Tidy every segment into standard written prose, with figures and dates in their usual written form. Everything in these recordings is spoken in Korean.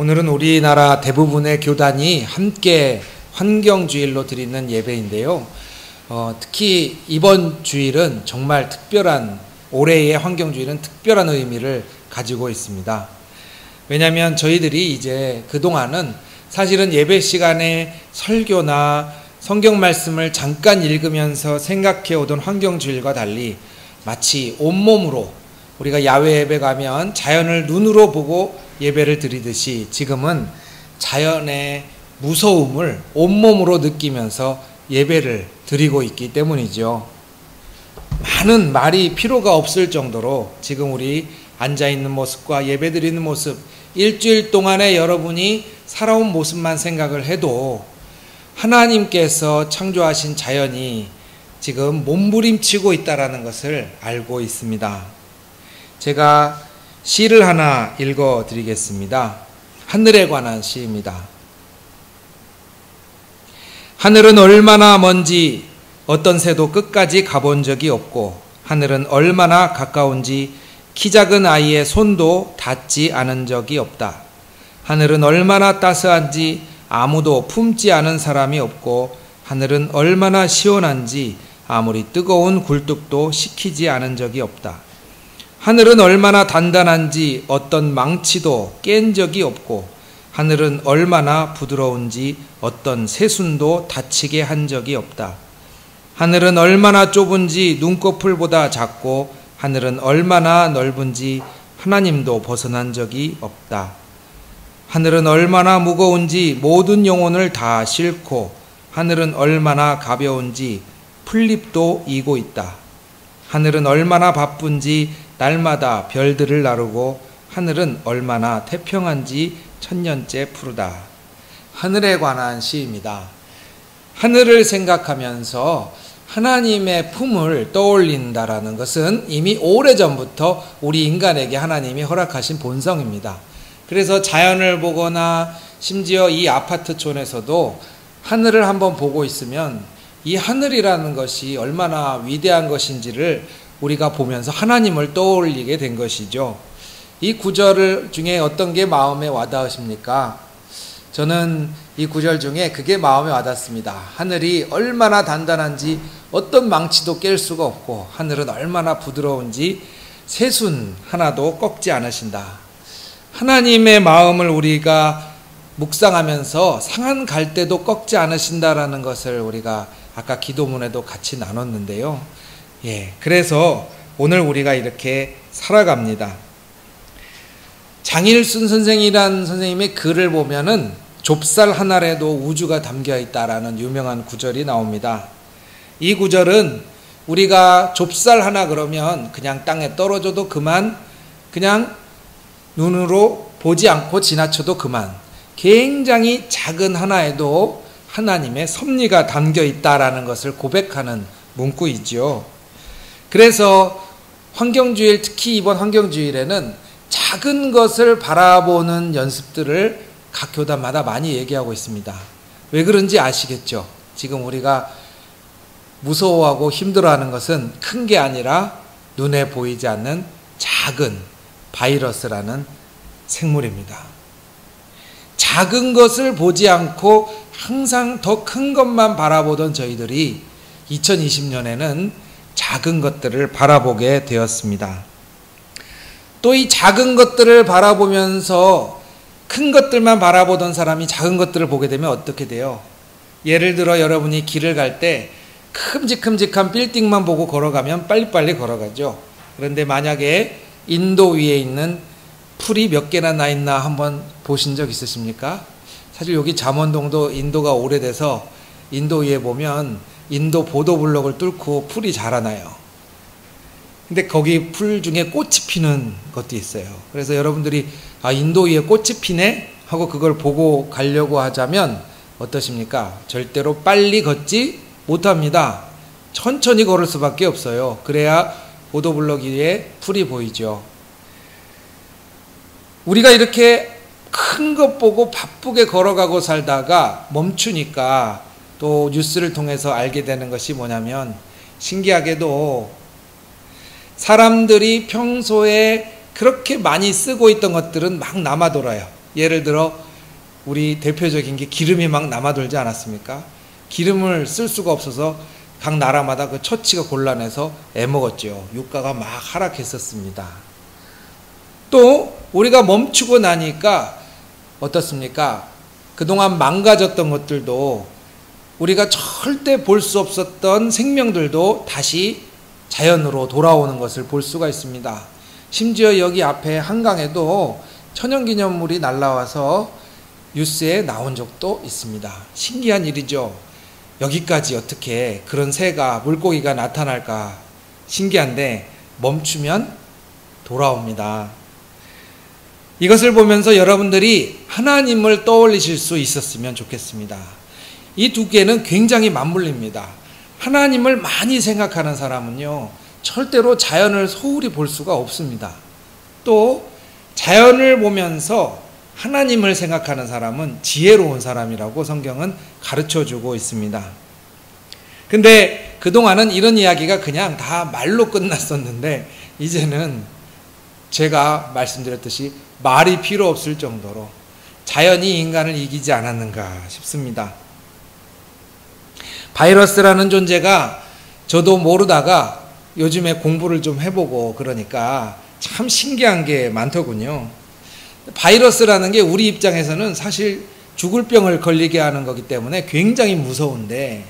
오늘은 우리나라 대부분의 교단이 함께 환경주일로 드리는 예배인데요. 특히 이번 주일은 정말 특별한, 올해의 환경주일은 특별한 의미를 가지고 있습니다. 왜냐하면 저희들이 이제 그동안은 사실은 예배 시간에 설교나 성경 말씀을 잠깐 읽으면서 생각해 오던 환경주일과 달리 마치 온몸으로, 우리가 야외 예배 가면 자연을 눈으로 보고 예배를 드리듯이 지금은 자연의 무서움을 온몸으로 느끼면서 예배를 드리고 있기 때문이죠. 많은 말이 필요가 없을 정도로 지금 우리 앉아있는 모습과 예배 드리는 모습, 일주일 동안에 여러분이 살아온 모습만 생각을 해도 하나님께서 창조하신 자연이 지금 몸부림치고 있다는 것을 알고 있습니다. 제가 시를 하나 읽어드리겠습니다. 하늘에 관한 시입니다. 하늘은 얼마나 먼지 어떤 새도 끝까지 가본 적이 없고, 하늘은 얼마나 가까운지 키 작은 아이의 손도 닿지 않은 적이 없다. 하늘은 얼마나 따스한지 아무도 품지 않은 사람이 없고, 하늘은 얼마나 시원한지 아무리 뜨거운 굴뚝도 식히지 않은 적이 없다. 하늘은 얼마나 단단한지 어떤 망치도 깬 적이 없고, 하늘은 얼마나 부드러운지 어떤 새순도 다치게 한 적이 없다. 하늘은 얼마나 좁은지 눈꺼풀보다 작고, 하늘은 얼마나 넓은지 하나님도 벗어난 적이 없다. 하늘은 얼마나 무거운지 모든 영혼을 다 싣고, 하늘은 얼마나 가벼운지 풀잎도 이고 있다. 하늘은 얼마나 바쁜지 날마다 별들을 나르고, 하늘은 얼마나 태평한지 천년째 푸르다. 하늘에 관한 시입니다. 하늘을 생각하면서 하나님의 품을 떠올린다라는 것은 이미 오래전부터 우리 인간에게 하나님이 허락하신 본성입니다. 그래서 자연을 보거나 심지어 이 아파트촌에서도 하늘을 한번 보고 있으면 이 하늘이라는 것이 얼마나 위대한 것인지를 우리가 보면서 하나님을 떠올리게 된 것이죠. 이 구절 중에 어떤 게 마음에 와닿으십니까? 저는 이 구절 중에 그게 마음에 와닿습니다. 하늘이 얼마나 단단한지 어떤 망치도 깰 수가 없고, 하늘은 얼마나 부드러운지 새순 하나도 꺾지 않으신다. 하나님의 마음을 우리가 묵상하면서 상한 갈대도 꺾지 않으신다라는 것을 우리가 아까 기도문에도 같이 나눴는데요. 그래서 오늘 우리가 이렇게 살아갑니다. 장일순 선생이란 선생님의 글을 보면은 좁쌀 한 알에도 우주가 담겨 있다라는 유명한 구절이 나옵니다. 이 구절은 우리가 좁쌀 하나 그러면 그냥 땅에 떨어져도 그만, 그냥 눈으로 보지 않고 지나쳐도 그만, 굉장히 작은 하나에도 하나님의 섭리가 담겨 있다라는 것을 고백하는 문구이죠. 그래서 환경주일, 특히 이번 환경주일에는 작은 것을 바라보는 연습들을 각 교단마다 많이 얘기하고 있습니다. 왜 그런지 아시겠죠? 지금 우리가 무서워하고 힘들어하는 것은 큰 게 아니라 눈에 보이지 않는 작은 바이러스라는 생물입니다. 작은 것을 보지 않고 항상 더 큰 것만 바라보던 저희들이 2020년에는 작은 것들을 바라보게 되었습니다. 또 이 작은 것들을 바라보면서 큰 것들만 바라보던 사람이 작은 것들을 보게 되면 어떻게 돼요? 예를 들어 여러분이 길을 갈 때 큼직큼직한 빌딩만 보고 걸어가면 빨리빨리 걸어가죠. 그런데 만약에 인도 위에 있는 풀이 몇 개나 나 있나 한번 보신 적 있으십니까? 사실 여기 잠원동도 인도가 오래돼서 인도 위에 보면 인도 보도블록을 뚫고 풀이 자라나요. 근데 거기 풀 중에 꽃이 피는 것도 있어요. 그래서 여러분들이 인도 위에 꽃이 피네? 하고 그걸 보고 가려고 하자면 어떠십니까? 절대로 빨리 걷지 못합니다. 천천히 걸을 수밖에 없어요. 그래야 보도블록 위에 풀이 보이죠. 우리가 이렇게 큰 것 보고 바쁘게 걸어가고 살다가 멈추니까 또 뉴스를 통해서 알게 되는 것이 뭐냐면, 신기하게도 사람들이 평소에 그렇게 많이 쓰고 있던 것들은 막 남아 돌아요. 예를 들어 우리 대표적인 게 기름이 막 남아돌지 않았습니까? 기름을 쓸 수가 없어서 각 나라마다 그 처치가 곤란해서 애먹었죠. 유가가 막 하락했었습니다. 또 우리가 멈추고 나니까 어떻습니까? 그동안 망가졌던 것들도 우리가 절대 볼 수 없었던 생명들도 다시 자연으로 돌아오는 것을 볼 수가 있습니다. 심지어 여기 앞에 한강에도 천연기념물이 날라와서 뉴스에 나온 적도 있습니다. 신기한 일이죠. 여기까지 어떻게 그런 새가, 물고기가 나타날까 신기한데 멈추면 돌아옵니다. 이것을 보면서 여러분들이 하나님을 떠올리실 수 있었으면 좋겠습니다. 이 두 개는 굉장히 맞물립니다. 하나님을 많이 생각하는 사람은요, 절대로 자연을 소홀히 볼 수가 없습니다. 또 자연을 보면서 하나님을 생각하는 사람은 지혜로운 사람이라고 성경은 가르쳐주고 있습니다. 근데 그동안은 이런 이야기가 그냥 다 말로 끝났었는데 이제는 제가 말씀드렸듯이 말이 필요 없을 정도로 자연이 인간을 이기지 않았는가 싶습니다. 바이러스라는 존재가 저도 모르다가 요즘에 공부를 좀 해보고 그러니까 참 신기한 게 많더군요. 바이러스라는 게 우리 입장에서는 사실 죽을 병을 걸리게 하는 거기 때문에 굉장히 무서운데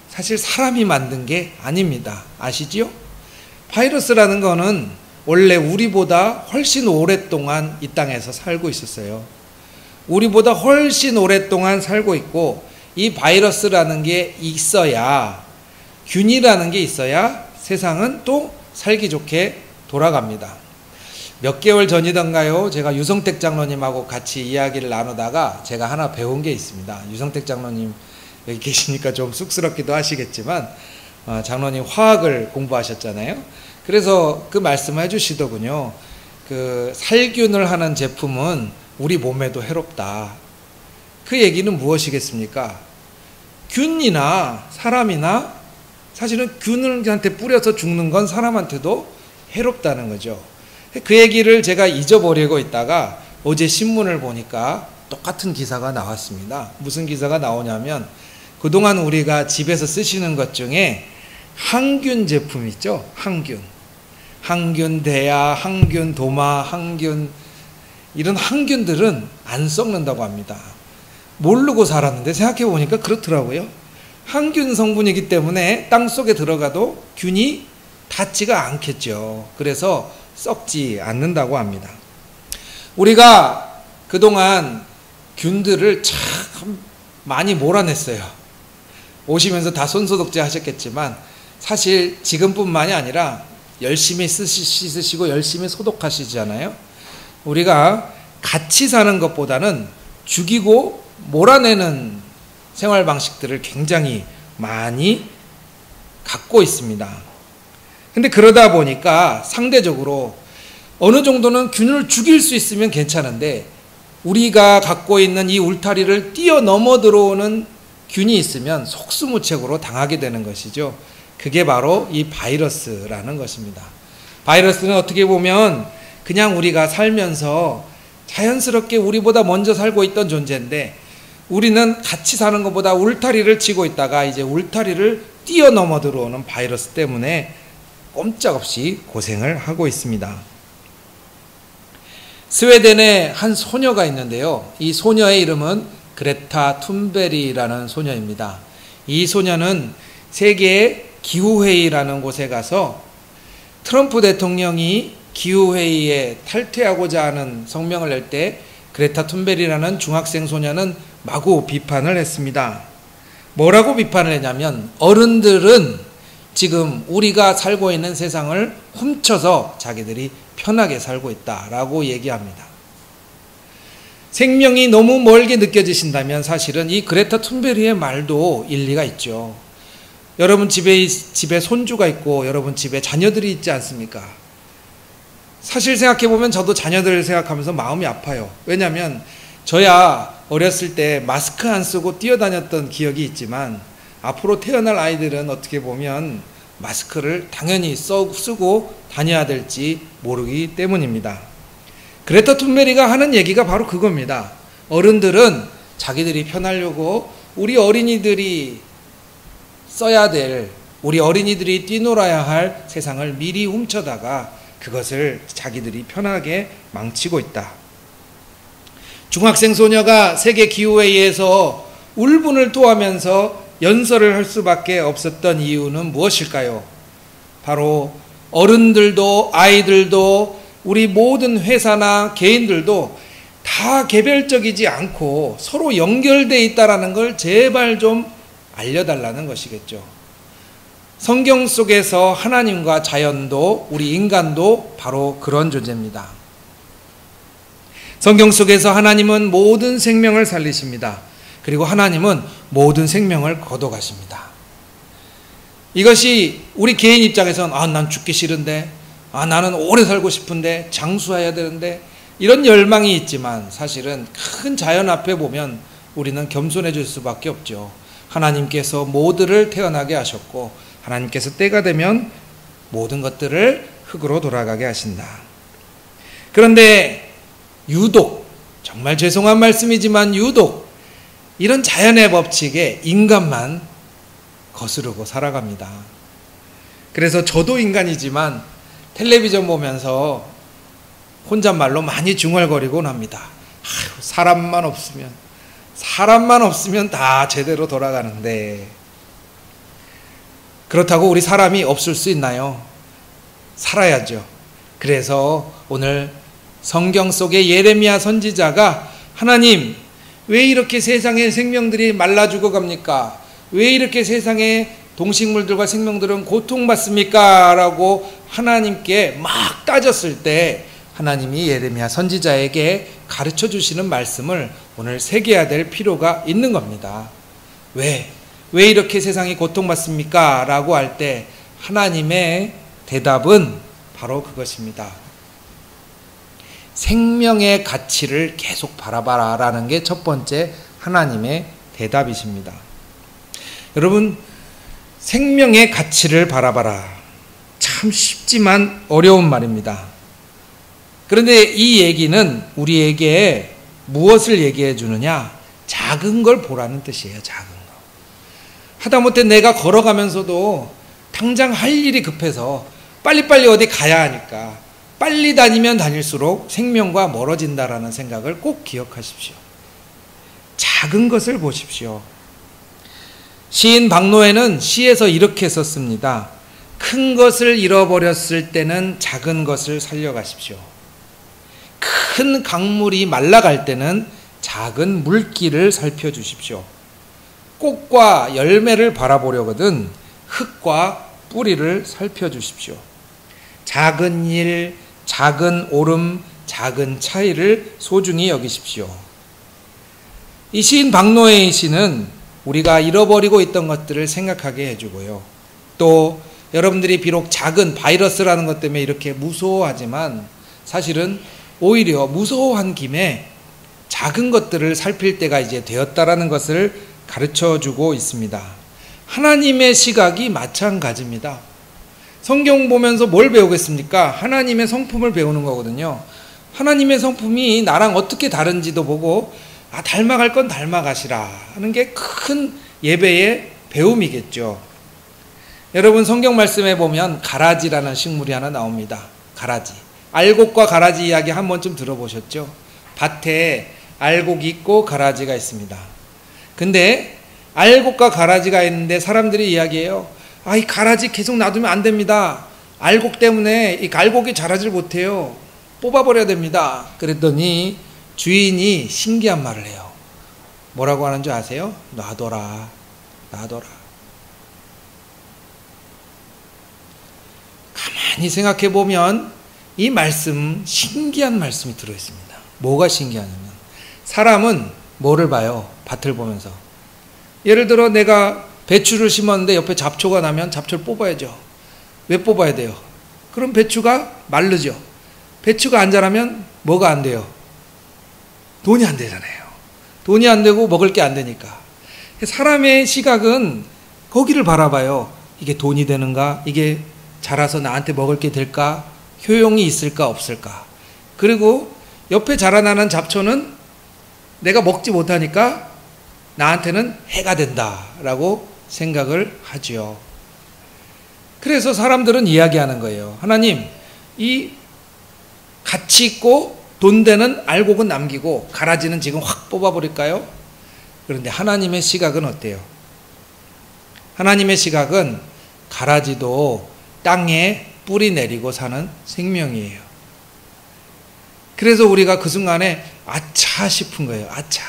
사실 사람이 만든 게 아닙니다. 아시지요? 바이러스라는 거는 원래 우리보다 훨씬 오랫동안 이 땅에서 살고 있었어요. 우리보다 훨씬 오랫동안 살고 있고 이 바이러스라는 게 있어야, 균이라는 게 있어야 세상은 또 살기 좋게 돌아갑니다. 몇 개월 전이던가요, 제가 유성택 장로님하고 같이 이야기를 나누다가 제가 하나 배운 게 있습니다. 유성택 장로님 여기 계시니까 좀 쑥스럽기도 하시겠지만 장로님 화학을 공부하셨잖아요. 그래서 그 말씀을 해주시더군요. 그 살균을 하는 제품은 우리 몸에도 해롭다. 그 얘기는 무엇이겠습니까? 균이나 사람이나 사실은 균한테 뿌려서 죽는 건 사람한테도 해롭다는 거죠. 그 얘기를 제가 잊어버리고 있다가 어제 신문을 보니까 똑같은 기사가 나왔습니다. 무슨 기사가 나오냐면 그동안 우리가 집에서 쓰시는 것 중에 항균 제품 있죠? 항균 대야, 항균 도마, 항균, 이런 항균들은 안 썩는다고 합니다. 모르고 살았는데 생각해보니까 그렇더라고요. 항균 성분이기 때문에 땅속에 들어가도 균이 닿지가 않겠죠. 그래서 썩지 않는다고 합니다. 우리가 그동안 균들을 참 많이 몰아냈어요. 오시면서 다 손소독제 하셨겠지만 사실 지금뿐만이 아니라 열심히 씻으시고 열심히 소독하시잖아요. 우리가 같이 사는 것보다는 죽이고 몰아내는 생활 방식들을 굉장히 많이 갖고 있습니다. 근데 그러다 보니까 상대적으로 어느 정도는 균을 죽일 수 있으면 괜찮은데 우리가 갖고 있는 이 울타리를 뛰어넘어 들어오는 균이 있으면 속수무책으로 당하게 되는 것이죠. 그게 바로 이 바이러스라는 것입니다. 바이러스는 어떻게 보면 그냥 우리가 살면서 자연스럽게 우리보다 먼저 살고 있던 존재인데 우리는 같이 사는 것보다 울타리를 치고 있다가 이제 울타리를 뛰어넘어 들어오는 바이러스 때문에 꼼짝없이 고생을 하고 있습니다. 스웨덴에 한 소녀가 있는데요. 이 소녀의 이름은 그레타 툰베리라는 소녀입니다. 이 소녀는 세계 기후회의라는 곳에 가서 트럼프 대통령이 기후회의에 탈퇴하고자 하는 성명을 낼 때 그레타 툰베리라는 중학생 소녀는 마구 비판을 했습니다. 뭐라고 비판을 했냐면 어른들은 지금 우리가 살고 있는 세상을 훔쳐서 자기들이 편하게 살고 있다라고 얘기합니다. 생명이 너무 멀게 느껴지신다면 사실은 이 그레타 툰베리의 말도 일리가 있죠. 여러분 집에 손주가 있고 여러분 집에 자녀들이 있지 않습니까? 사실 생각해보면 저도 자녀들을 생각하면서 마음이 아파요. 왜냐하면 저야 어렸을 때 마스크 안 쓰고 뛰어다녔던 기억이 있지만 앞으로 태어날 아이들은 어떻게 보면 마스크를 당연히 쓰고 다녀야 될지 모르기 때문입니다. 그레타 툰베리가 하는 얘기가 바로 그겁니다. 어른들은 자기들이 편하려고 우리 어린이들이 써야 될, 우리 어린이들이 뛰놀아야 할 세상을 미리 훔쳐다가 그것을 자기들이 편하게 망치고 있다. 중학생 소녀가 세계기후회의에서 울분을 토하면서 연설을 할 수밖에 없었던 이유는 무엇일까요? 바로 어른들도 아이들도 우리 모든 회사나 개인들도 다 개별적이지 않고 서로 연결되어 있다는 걸 제발 좀 알려달라는 것이겠죠. 성경 속에서 하나님과 자연도 우리 인간도 바로 그런 존재입니다. 성경 속에서 하나님은 모든 생명을 살리십니다. 그리고 하나님은 모든 생명을 거둬가십니다. 이것이 우리 개인 입장에서는 난 죽기 싫은데, 나는 오래 살고 싶은데, 장수해야 되는데, 이런 열망이 있지만 사실은 큰 자연 앞에 보면 우리는 겸손해질 수밖에 없죠. 하나님께서 모두를 태어나게 하셨고 하나님께서 때가 되면 모든 것들을 흙으로 돌아가게 하신다. 그런데 유독, 정말 죄송한 말씀이지만 유독 이런 자연의 법칙에 인간만 거스르고 살아갑니다. 그래서 저도 인간이지만 텔레비전 보면서 혼잣말로 많이 중얼거리곤 합니다. 사람만 없으면 다 제대로 돌아가는데, 그렇다고 우리 사람이 없을 수 있나요? 살아야죠. 그래서 오늘 성경 속의 예레미야 선지자가 하나님, 왜 이렇게 세상의 생명들이 말라 죽어갑니까? 왜 이렇게 세상의 동식물들과 생명들은 고통받습니까? 라고 하나님께 막 따졌을 때 하나님이 예레미야 선지자에게 가르쳐 주시는 말씀을 오늘 새겨야 될 필요가 있는 겁니다. 왜 이렇게 세상이 고통받습니까? 라고 할 때 하나님의 대답은 바로 그것입니다. 생명의 가치를 계속 바라봐라 라는 게 첫 번째 하나님의 대답이십니다. 여러분, 생명의 가치를 바라봐라. 참 쉽지만 어려운 말입니다. 그런데 이 얘기는 우리에게 무엇을 얘기해 주느냐? 작은 걸 보라는 뜻이에요. 작은 거. 하다못해 내가 걸어가면서도 당장 할 일이 급해서 빨리빨리 어디 가야 하니까 빨리 다니면 다닐수록 생명과 멀어진다라는 생각을 꼭 기억하십시오. 작은 것을 보십시오. 시인 박노해는 시에서 이렇게 썼습니다. 큰 것을 잃어버렸을 때는 작은 것을 살려가십시오. 큰 강물이 말라갈 때는 작은 물길을 살펴주십시오. 꽃과 열매를 바라보려거든 흙과 뿌리를 살펴주십시오. 작은 일, 작은 오름, 작은 차이를 소중히 여기십시오. 이 시인 박노해의 시는 우리가 잃어버리고 있던 것들을 생각하게 해주고요. 또 여러분들이 비록 작은 바이러스라는 것 때문에 이렇게 무서워하지만 사실은 오히려 무서워한 김에 작은 것들을 살필 때가 이제 되었다라는 것을 가르쳐주고 있습니다. 하나님의 시각이 마찬가지입니다. 성경 보면서 뭘 배우겠습니까? 하나님의 성품을 배우는 거거든요. 하나님의 성품이 나랑 어떻게 다른지도 보고 닮아갈 건 닮아가시라 하는 게 큰 예배의 배움이겠죠. 여러분, 성경 말씀에 보면 가라지라는 식물이 하나 나옵니다. 가라지. 알곡과 가라지 이야기 한 번쯤 들어보셨죠? 밭에 알곡이 있고 가라지가 있습니다. 근데 알곡과 가라지가 있는데 사람들이 이야기해요. 이 가라지 계속 놔두면 안 됩니다. 알곡 때문에 이 알곡이 자라질 못해요. 뽑아버려야 됩니다. 그랬더니 주인이 신기한 말을 해요. 뭐라고 하는 줄 아세요? 놔둬라. 가만히 생각해 보면 이 말씀, 신기한 말씀이 들어있습니다. 뭐가 신기하냐면 사람은 뭐를 봐요? 밭을 보면서. 예를 들어 내가 배추를 심었는데 옆에 잡초가 나면 잡초를 뽑아야죠. 왜 뽑아야 돼요? 그럼 배추가 마르죠. 배추가 안 자라면 뭐가 안 돼요? 돈이 안 되잖아요. 돈이 안 되고 먹을 게 안 되니까. 사람의 시각은 거기를 바라봐요. 이게 돈이 되는가? 이게 자라서 나한테 먹을 게 될까? 효용이 있을까? 없을까? 그리고 옆에 자라나는 잡초는 내가 먹지 못하니까 나한테는 해가 된다라고 생각을 하죠. 그래서 사람들은 이야기하는 거예요. 하나님, 이 가치 있고 돈 되는 알곡은 남기고 가라지는 지금 확 뽑아버릴까요? 그런데 하나님의 시각은 어때요? 하나님의 시각은 가라지도 땅에 뿌리 내리고 사는 생명이에요. 그래서 우리가 그 순간에 아차 싶은 거예요. 아차.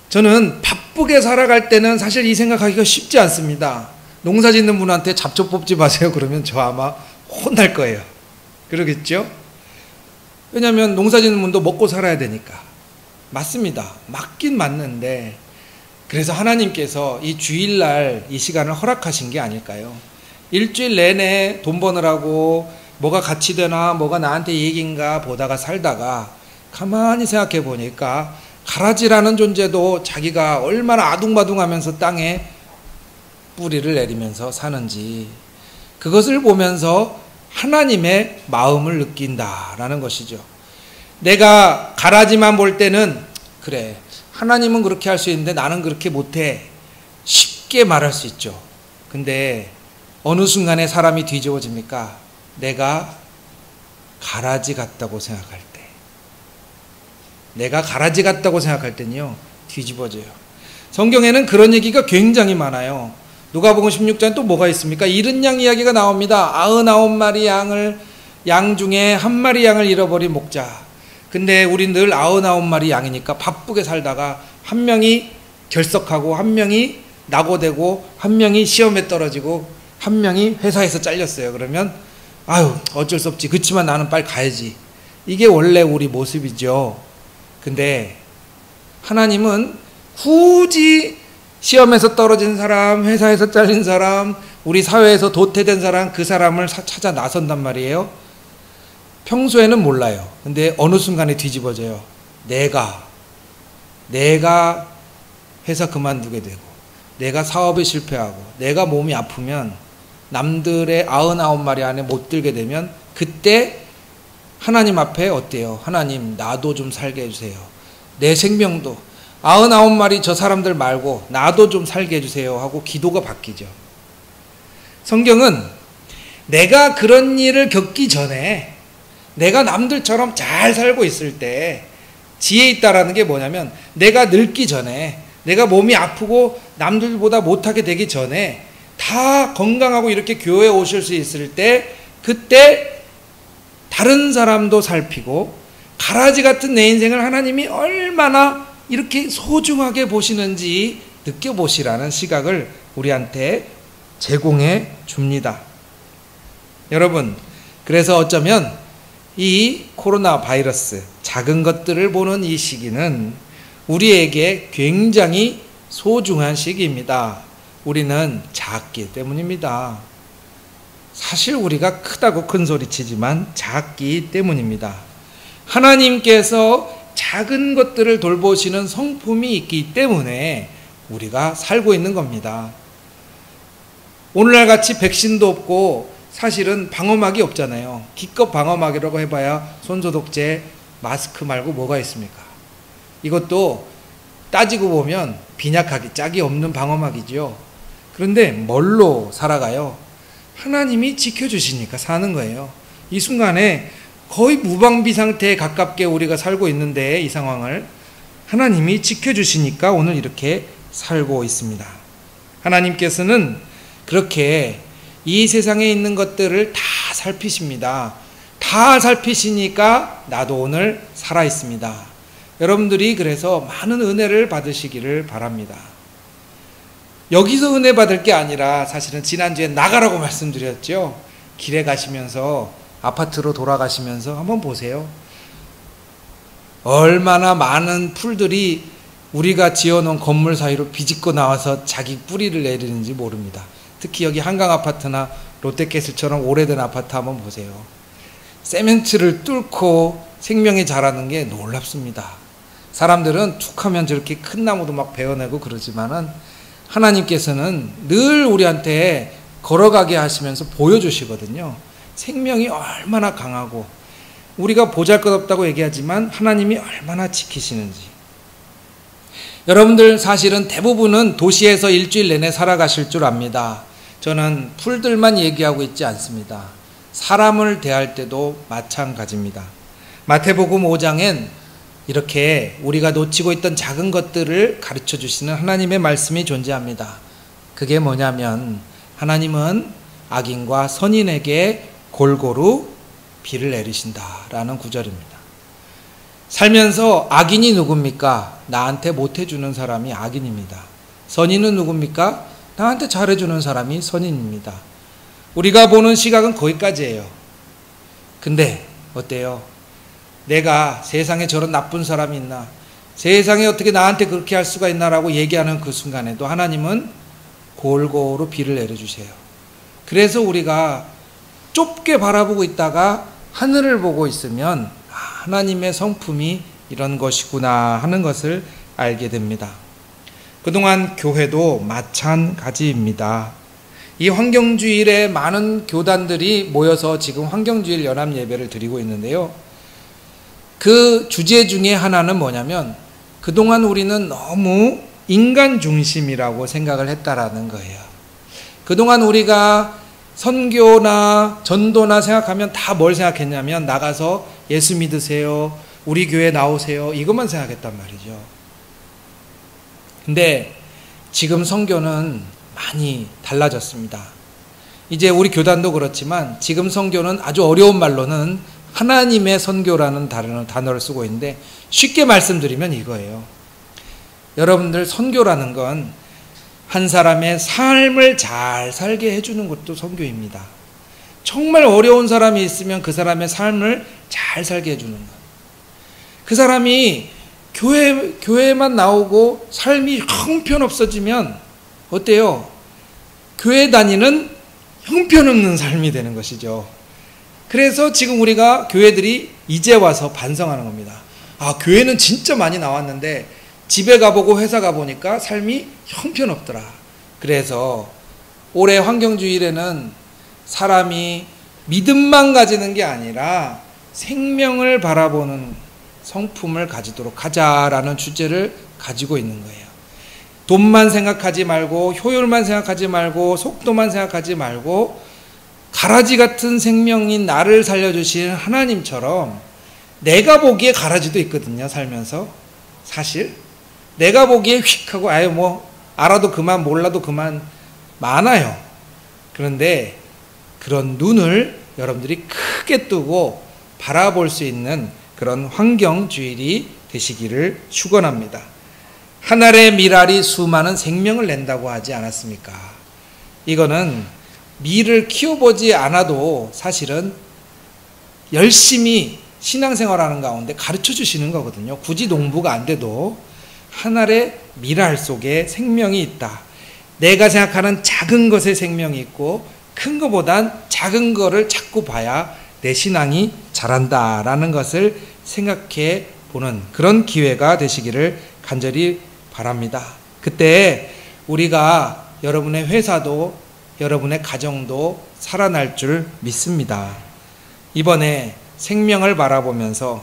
저는 바쁘게 살아갈 때는 사실 이 생각하기가 쉽지 않습니다. 농사 짓는 분한테 잡초 뽑지 마세요 그러면 저 아마 혼날 거예요. 그러겠죠? 왜냐하면 농사 짓는 분도 먹고 살아야 되니까. 맞습니다. 맞긴 맞는데, 그래서 하나님께서 이 주일날 이 시간을 허락하신 게 아닐까요? 일주일 내내 돈 버느라고 뭐가 가치 되나 뭐가 나한테 이익인가 보다가 살다가 가만히 생각해 보니까 가라지라는 존재도 자기가 얼마나 아둥바둥하면서 땅에 뿌리를 내리면서 사는지, 그것을 보면서 하나님의 마음을 느낀다라는 것이죠. 내가 가라지만 볼 때는 그래, 하나님은 그렇게 할 수 있는데 나는 그렇게 못해, 쉽게 말할 수 있죠. 근데 어느 순간에 사람이 뒤집어집니까? 내가 가라지 같다고 생각할 때, 내가 가라지 같다고 생각할 때는요 뒤집어져요. 성경에는 그런 얘기가 굉장히 많아요. 누가복음 16장에 또 뭐가 있습니까? 잃은 양 이야기가 나옵니다. 99마리 양 중에 한 마리 양을 잃어버린 목자. 근데 우린 늘 99마리 양이니까 바쁘게 살다가 한 명이 결석하고 한 명이 낙오되고 한 명이 시험에 떨어지고 한 명이 회사에서 잘렸어요. 그러면 아유 어쩔 수 없지, 그치만 나는 빨리 가야지. 이게 원래 우리 모습이죠. 근데 하나님은 굳이 시험에서 떨어진 사람, 회사에서 잘린 사람, 우리 사회에서 도태된 사람, 그 사람을 찾아 나선단 말이에요. 평소에는 몰라요. 근데 어느 순간에 뒤집어져요. 내가 회사 그만두게 되고, 내가 사업에 실패하고, 내가 몸이 아프면 남들의 99마리 안에 못 들게 되면, 그때 하나님 앞에 어때요? 하나님, 나도 좀 살게 해주세요. 내 생명도 99마리 저 사람들 말고 나도 좀 살게 해주세요 하고 기도가 바뀌죠. 성경은 내가 그런 일을 겪기 전에, 내가 남들처럼 잘 살고 있을 때 지혜 있다라는 게 뭐냐면, 내가 늙기 전에, 내가 몸이 아프고 남들보다 못하게 되기 전에, 다 건강하고 이렇게 교회에 오실 수 있을 때, 그때 다른 사람도 살피고 가라지 같은 내 인생을 하나님이 얼마나 이렇게 소중하게 보시는지 느껴보시라는 시각을 우리한테 제공해 줍니다. 여러분, 그래서 어쩌면 이 코로나 바이러스, 작은 것들을 보는 이 시기는 우리에게 굉장히 소중한 시기입니다. 우리는 작기 때문입니다. 사실 우리가 크다고 큰 소리 치지만 작기 때문입니다. 하나님께서 작은 것들을 돌보시는 성품이 있기 때문에 우리가 살고 있는 겁니다. 오늘날 같이 백신도 없고 사실은 방어막이 없잖아요. 기껏 방어막이라고 해봐야 손소독제, 마스크 말고 뭐가 있습니까? 이것도 따지고 보면 빈약하기 짝이 없는 방어막이죠. 그런데 뭘로 살아가요? 하나님이 지켜주시니까 사는 거예요. 이 순간에 거의 무방비 상태에 가깝게 우리가 살고 있는데, 이 상황을 하나님이 지켜주시니까 오늘 이렇게 살고 있습니다. 하나님께서는 그렇게 이 세상에 있는 것들을 다 살피십니다. 다 살피시니까 나도 오늘 살아 있습니다. 여러분들이 그래서 많은 은혜를 받으시기를 바랍니다. 여기서 은혜 받을 게 아니라, 사실은 지난주에 나가라고 말씀드렸죠. 길에 가시면서, 아파트로 돌아가시면서 한번 보세요. 얼마나 많은 풀들이 우리가 지어놓은 건물 사이로 비집고 나와서 자기 뿌리를 내리는지 모릅니다. 특히 여기 한강 아파트나 롯데캐슬처럼 오래된 아파트 한번 보세요. 세멘트를 뚫고 생명이 자라는 게 놀랍습니다. 사람들은 툭하면 저렇게 큰 나무도 막 베어내고 그러지만은, 하나님께서는 늘 우리한테 걸어가게 하시면서 보여주시거든요. 생명이 얼마나 강하고 우리가 보잘것없다고 얘기하지만 하나님이 얼마나 지키시는지. 여러분들 사실은 대부분은 도시에서 일주일 내내 살아가실 줄 압니다. 저는 풀들만 얘기하고 있지 않습니다. 사람을 대할 때도 마찬가지입니다. 마태복음 5장엔 이렇게 우리가 놓치고 있던 작은 것들을 가르쳐 주시는 하나님의 말씀이 존재합니다. 그게 뭐냐면 하나님은 악인과 선인에게 골고루 비를 내리신다라는 구절입니다. 살면서 악인이 누굽니까? 나한테 못해주는 사람이 악인입니다. 선인은 누굽니까? 나한테 잘해주는 사람이 선인입니다. 우리가 보는 시각은 거기까지예요. 근데 어때요? 내가 세상에 저런 나쁜 사람이 있나? 세상에 어떻게 나한테 그렇게 할 수가 있나라고 얘기하는 그 순간에도 하나님은 골고루 비를 내려주세요. 그래서 우리가 좁게 바라보고 있다가 하늘을 보고 있으면 하나님의 성품이 이런 것이구나 하는 것을 알게 됩니다. 그동안 교회도 마찬가지입니다. 이 환경주일에 많은 교단들이 모여서 지금 환경주일 연합 예배를 드리고 있는데요. 그 주제 중에 하나는 뭐냐면 그동안 우리는 너무 인간 중심이라고 생각을 했다라는 거예요. 그동안 우리가 선교나 전도나 생각하면 다 뭘 생각했냐면 나가서 예수 믿으세요, 우리 교회 나오세요, 이것만 생각했단 말이죠. 근데 지금 선교는 많이 달라졌습니다. 이제 우리 교단도 그렇지만 지금 선교는 아주 어려운 말로는 하나님의 선교라는 단어를 쓰고 있는데 쉽게 말씀드리면 이거예요. 여러분들 선교라는 건 한 사람의 삶을 잘 살게 해주는 것도 선교입니다. 정말 어려운 사람이 있으면 그 사람의 삶을 잘 살게 해주는 것. 그 사람이 교회만 나오고 삶이 형편없어지면 어때요? 교회 다니는 형편없는 삶이 되는 것이죠. 그래서 지금 우리가 교회들이 이제 와서 반성하는 겁니다. 아, 교회는 진짜 많이 나왔는데 집에 가보고 회사 가보니까 삶이 형편없더라. 그래서 올해 환경주일에는 사람이 믿음만 가지는 게 아니라 생명을 바라보는 성품을 가지도록 하자라는 주제를 가지고 있는 거예요. 돈만 생각하지 말고 효율만 생각하지 말고 속도만 생각하지 말고 가라지 같은 생명인 나를 살려주신 하나님처럼 내가 보기에 가라지도 있거든요. 살면서 사실 내가 보기에 휙 하고 아유 뭐 알아도 그만 몰라도 그만 많아요. 그런데 그런 눈을 여러분들이 크게 뜨고 바라볼 수 있는 그런 환경주일이 되시기를 축원합니다. 한 알의 밀알이 수많은 생명을 낸다고 하지 않았습니까? 이거는 밀을 키워보지 않아도 사실은 열심히 신앙생활하는 가운데 가르쳐 주시는 거거든요. 굳이 농부가 안 돼도 한 알의 밀알 속에 생명이 있다. 내가 생각하는 작은 것에 생명이 있고 큰 것보단 작은 거를 자꾸 봐야 내 신앙이 자란다라는 것을 생각해 보는 그런 기회가 되시기를 간절히 바랍니다. 그때 우리가 여러분의 회사도 여러분의 가정도 살아날 줄 믿습니다. 이번에 생명을 바라보면서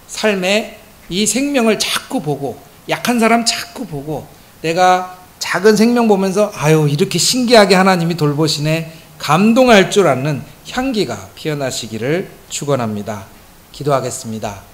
삶에 이 생명을 자꾸 보고 약한 사람 자꾸 보고 내가 작은 생명 보면서 아유 이렇게 신기하게 하나님이 돌보시네 감동할 줄 아는 향기가 피어나시기를 축원합니다. 기도하겠습니다.